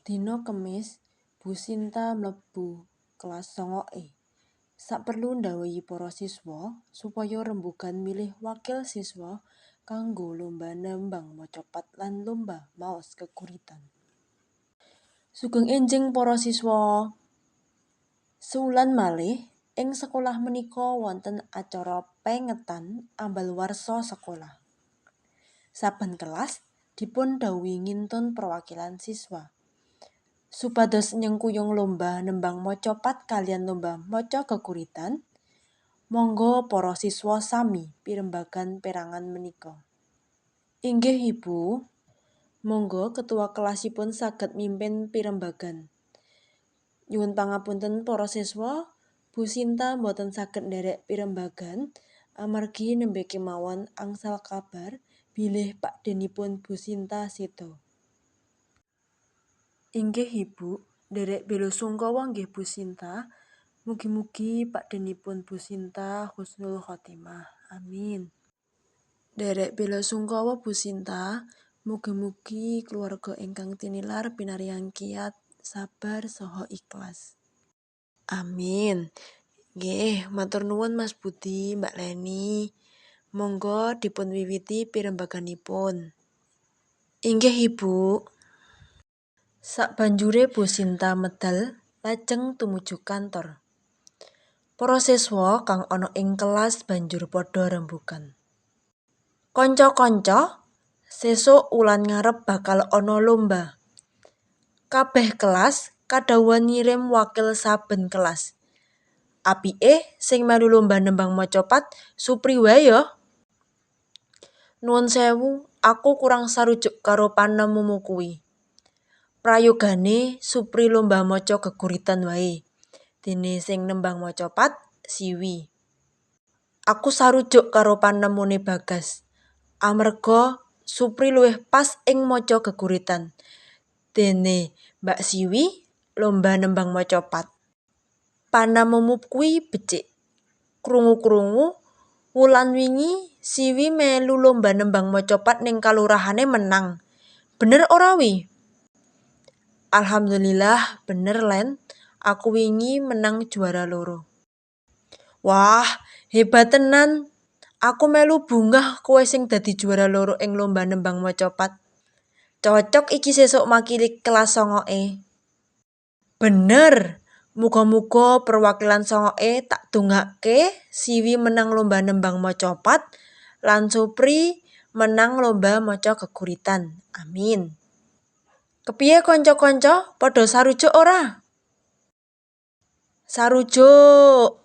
Dina Kemis, Bu Sinta mlebu kelas 9E. Saperlu ndhawuhi para siswa supaya rembugan milih wakil siswa kanggo lomba nembang macapat lan lomba maos geguritan. Sugeng enjing para siswa. Sewulan malih ing sekolah menika wonten acara pengetan ambal warsa sekolah. Saben kelas dipun dhawuhi ngintun perwakilan siswa. Supados nyengkuyung lomba nembang macapat kaliyan lomba maca geguritan, monggo para siswa sami pirembagan perangan menika. Inggih Ibu, monggo ketua kelasipun saged mimpin pirembagan. Nyuwun pangapunten para siswa, Bu Sinta mboten saged nderek pirembagan amargi nembe kemawon angsal kabar bilih pakdenipun Bu Sinta seda. Inggih Ibu, nderek bela sungkawa nggih Bu Sinta. Mugi-mugi pakdenipun Bu Sinta husnul khotimah. Amin. Nderek bela sungkawa Bu Sinta, mugi-mugi keluarga ingkang tinilar pinariyang kiyat, sabar saha ikhlas. Amin. Nggih, matur nuwun Mas Budi, Mbak Leni. Monggo dipun wiwiti pirembaganipun. Inggih Ibu. Sabanjure Bu Sinta medal lajeng tumuju kantor. Para siswa kang ana ing kelas banjur padha rembugan. Kanca-kanca, sesuk wulan ngarep bakal ana lomba. Kabeh kelas kadhawuhan ngirim wakil saben kelas. Apike sing melu lomba nembang macapat Supri wae ya. Nuwun sewu, aku kurang sarujuk karo panemumu kuwi. Prayogane Supri lomba maca geguritan wae. Dene sing nembang macapat Siwi. Aku sarujuk karo panemune Bagas. Amarga Supri luwih pas ing maca geguritan. Dene Mbak Siwi lomba nembang macapat. Panemumu kuwi becik. Krungu-krungu wulan wingi Siwi melu lomba nembang macapat ning kalurahane menang. Bener ora wi? Alhamdulillah bener Len. Aku wingi menang juara 2. Wah, hebat tenan. Aku melu bungah kowe sing dadi juara 2 ing lomba nembang macapat. Cocok iki sesuk makili kelas 9E. Bener. Muga-muga perwakilan 9E tak dongake Siwi menang lomba nembang macapat lan Supri menang lomba maca geguritan. Amin. Kepiye kanca-kanca, padha sarujuk ora? Sarujuk.